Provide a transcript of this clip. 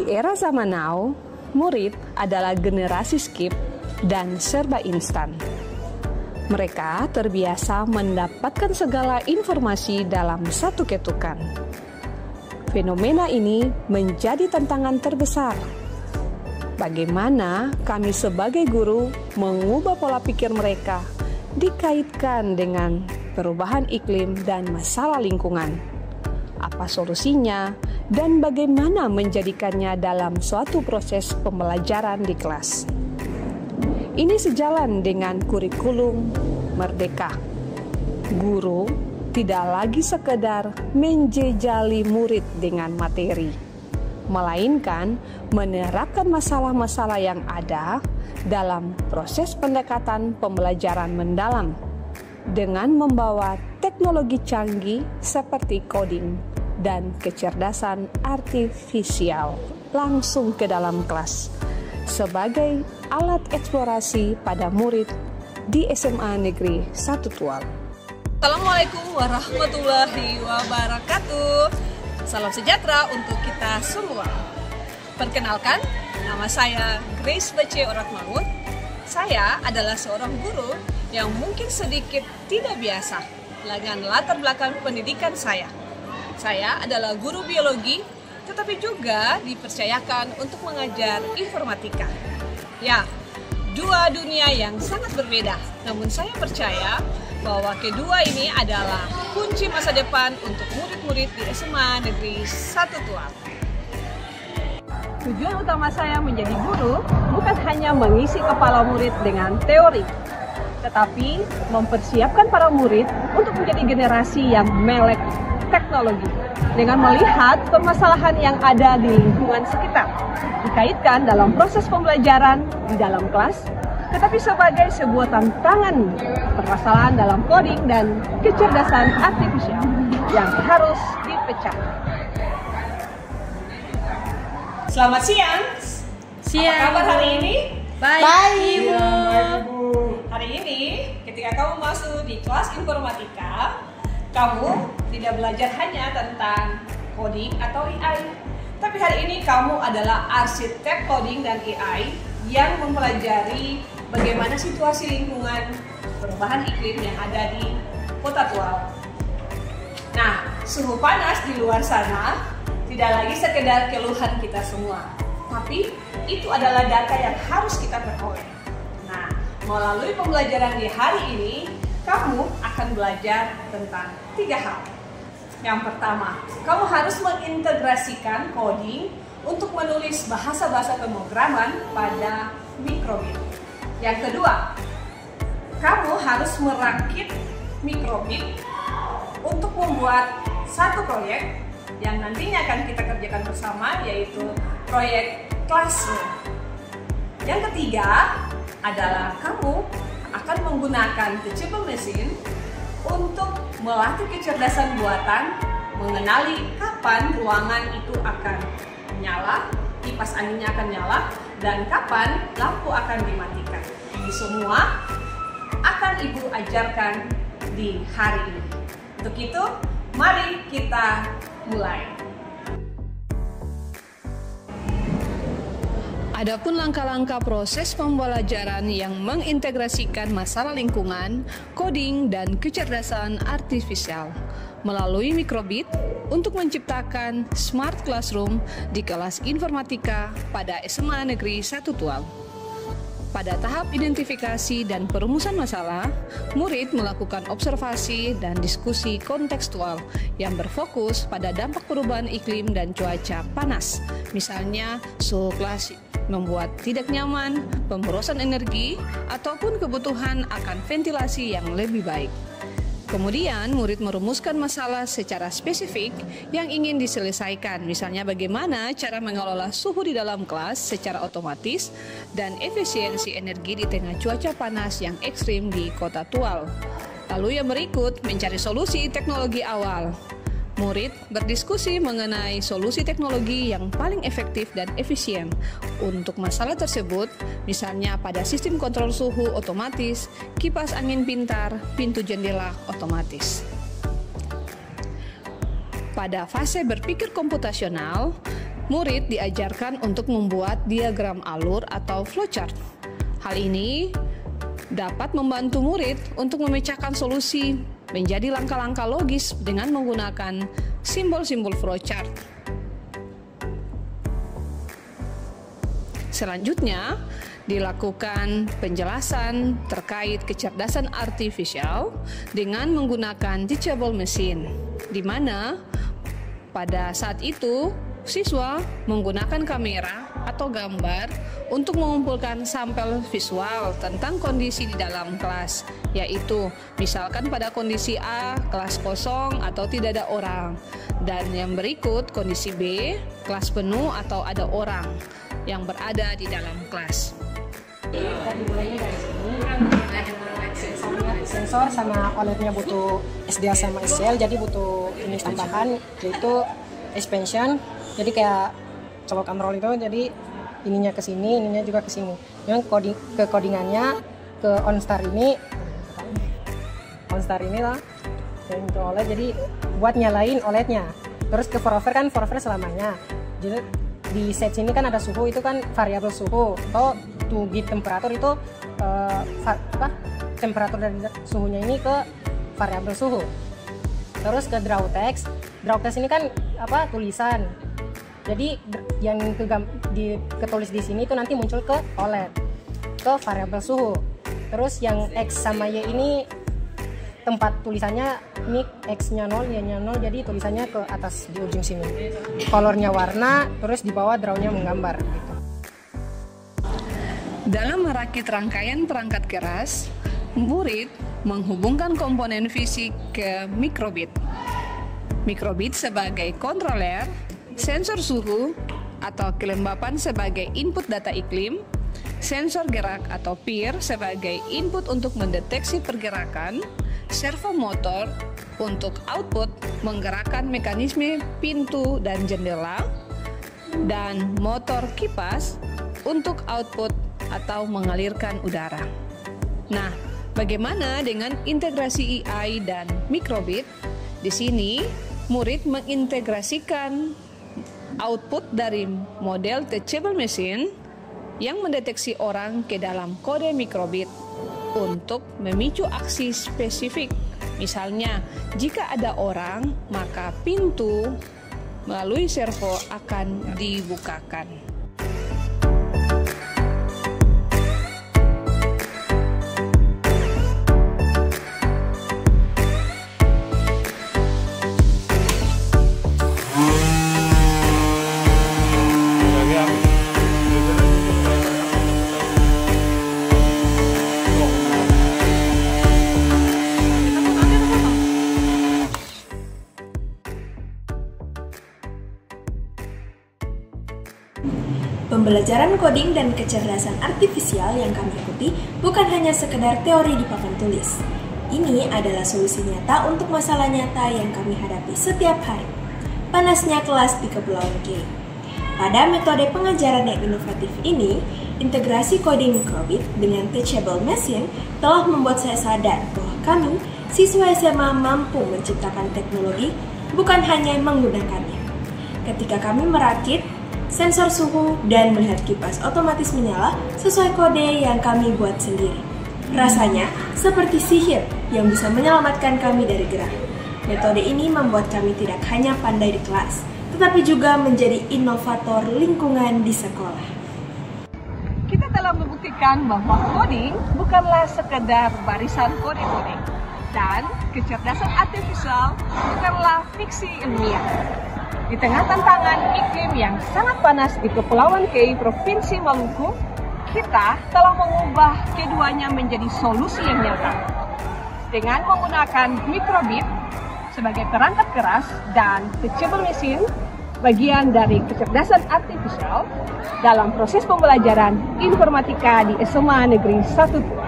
Di era zaman now, murid adalah generasi skip dan serba instan. Mereka terbiasa mendapatkan segala informasi dalam satu ketukan. Fenomena ini menjadi tantangan terbesar. Bagaimana kami sebagai guru mengubah pola pikir mereka dikaitkan dengan perubahan iklim dan masalah lingkungan? Apa solusinya dan bagaimana menjadikannya dalam suatu proses pembelajaran di kelas? Ini sejalan dengan kurikulum Merdeka. Guru tidak lagi sekedar menjejali murid dengan materi, melainkan menerapkan masalah-masalah yang ada dalam proses pendekatan pembelajaran mendalam dengan membawa teknologi canggih seperti coding dan kecerdasan artifisial langsung ke dalam kelas sebagai alat eksplorasi pada murid di SMA Negeri 1 Tual. Assalamualaikum warahmatullahi wabarakatuh. Salam sejahtera untuk kita semua. Perkenalkan, nama saya Grace Bace Oratmangun. Saya adalah seorang guru yang mungkin sedikit tidak biasa dengan latar belakang pendidikan saya. Saya adalah guru biologi, tetapi juga dipercayakan untuk mengajar informatika. Ya, dua dunia yang sangat berbeda. Namun saya percaya bahwa kedua ini adalah kunci masa depan untuk murid-murid di SMA Negeri 1 Tual. Tujuan utama saya menjadi guru bukan hanya mengisi kepala murid dengan teori, tetapi mempersiapkan para murid untuk menjadi generasi yang melek teknologi dengan melihat permasalahan yang ada di lingkungan sekitar, dikaitkan dalam proses pembelajaran di dalam kelas, tetapi sebagai sebuah tantangan permasalahan dalam coding dan kecerdasan artifisial yang harus dipecah. Selamat siang. Apa kabar hari ini? Baik, Ibu. Hari ini ketika kamu masuk di kelas informatika, kamu tidak belajar hanya tentang coding atau AI, tapi hari ini kamu adalah arsitek coding dan AI yang mempelajari bagaimana situasi lingkungan perubahan iklim yang ada di Kota Tual. Nah, suhu panas di luar sana tidak lagi sekedar keluhan kita semua, tapi itu adalah data yang harus kita peroleh. Nah, melalui pembelajaran di hari ini, kamu akan belajar tentang 3 hal. Yang pertama, kamu harus mengintegrasikan coding untuk menulis bahasa-bahasa pemrograman pada mikrobit. Yang kedua, kamu harus merakit mikrobit untuk membuat satu proyek yang nantinya akan kita kerjakan bersama, yaitu proyek classroom. Yang ketiga adalah kamu akan menggunakan teachable machine untuk melatih kecerdasan buatan, mengenali kapan ruangan itu akan menyala, kipas anginnya akan nyala, dan kapan lampu akan dimatikan. Ini semua akan Ibu ajarkan di hari ini. Untuk itu, mari kita mulai. Adapun langkah-langkah proses pembelajaran yang mengintegrasikan masalah lingkungan, coding, dan kecerdasan artifisial melalui mikrobit untuk menciptakan smart classroom di kelas informatika pada SMA Negeri 1 Tual. Pada tahap identifikasi dan perumusan masalah, murid melakukan observasi dan diskusi kontekstual yang berfokus pada dampak perubahan iklim dan cuaca panas, misalnya suhu kelas membuat tidak nyaman, pemborosan energi, ataupun kebutuhan akan ventilasi yang lebih baik. Kemudian, murid merumuskan masalah secara spesifik yang ingin diselesaikan, misalnya bagaimana cara mengelola suhu di dalam kelas secara otomatis dan efisiensi energi di tengah cuaca panas yang ekstrim di Kota Tual. Lalu yang berikut, mencari solusi teknologi awal. Murid berdiskusi mengenai solusi teknologi yang paling efektif dan efisien untuk masalah tersebut, misalnya pada sistem kontrol suhu otomatis, kipas angin pintar, pintu jendela otomatis. Pada fase berpikir komputasional, murid diajarkan untuk membuat diagram alur atau flowchart. Hal ini dapat membantu murid untuk memecahkan solusi menjadi langkah-langkah logis dengan menggunakan simbol-simbol flowchart. Selanjutnya, dilakukan penjelasan terkait kecerdasan artifisial dengan menggunakan teachable machine, di mana pada saat itu siswa menggunakan kamera atau gambar untuk mengumpulkan sampel visual tentang kondisi di dalam kelas, yaitu misalkan pada kondisi A, kelas kosong atau tidak ada orang, dan yang berikut kondisi B, kelas penuh atau ada orang yang berada di dalam kelas. Kita dimulainya dari sini. Sensor sama OLED-nya butuh SDA sama SCL, jadi butuh ini tambahan yaitu expansion. Jadi kayak colok amrol itu, jadi ininya ke sini, ininya juga ke sini. Yang codingannya ke OnStar ini lah, dan ke OLED. Jadi buat nyalain OLED-nya. Terus ke forever kan forever selamanya. Jadi di set sini kan ada suhu, itu kan variabel suhu. Atau to give temperatur itu temperatur dari suhunya ini ke variabel suhu. Terus ke draw text ini kan tulisan. Jadi yang ketulis di sini itu nanti muncul ke OLED, ke variabel suhu. Terus yang X sama Y ini tempat tulisannya, ini X-nya 0, Y-nya 0, jadi tulisannya ke atas di ujung sini. Colornya warna, terus di bawah draw-nya menggambar. Gitu. Dalam merakit rangkaian perangkat keras, murid menghubungkan komponen fisik ke mikrobit. Mikrobit sebagai kontroler, sensor suhu atau kelembapan sebagai input data iklim, sensor gerak atau PIR sebagai input untuk mendeteksi pergerakan, servo motor untuk output menggerakkan mekanisme pintu dan jendela, dan motor kipas untuk output atau mengalirkan udara. Nah, bagaimana dengan integrasi EI dan mikrobit? Di sini, murid mengintegrasikan output dari model teachable machine yang mendeteksi orang ke dalam kode mikrobit untuk memicu aksi spesifik. Misalnya, jika ada orang, maka pintu melalui servo akan dibukakan. Pembelajaran coding dan kecerdasan artifisial yang kami ikuti bukan hanya sekedar teori di papan tulis. Ini adalah solusi nyata untuk masalah nyata yang kami hadapi setiap hari. Panasnya kelas di Kepulauan K. Pada metode pengajaran yang inovatif ini, integrasi coding mikrobit dengan teachable machine telah membuat saya sadar bahwa kami, siswa SMA, mampu menciptakan teknologi bukan hanya menggunakannya. Ketika kami merakit sensor suhu dan melihat kipas otomatis menyala sesuai kode yang kami buat sendiri. Rasanya seperti sihir yang bisa menyelamatkan kami dari gerah. Metode ini membuat kami tidak hanya pandai di kelas, tetapi juga menjadi inovator lingkungan di sekolah. Kita telah membuktikan bahwa coding bukanlah sekedar barisan kode-kode, dan kecerdasan artifisial bukanlah fiksi ilmiah. Di tengah tantangan iklim yang sangat panas di Kepulauan K, Provinsi Maluku, kita telah mengubah keduanya menjadi solusi yang nyata. Dengan menggunakan mikrobit sebagai perangkat keras dan teachable machine, bagian dari kecerdasan artifisial dalam proses pembelajaran informatika di SMA Negeri 1 Tua.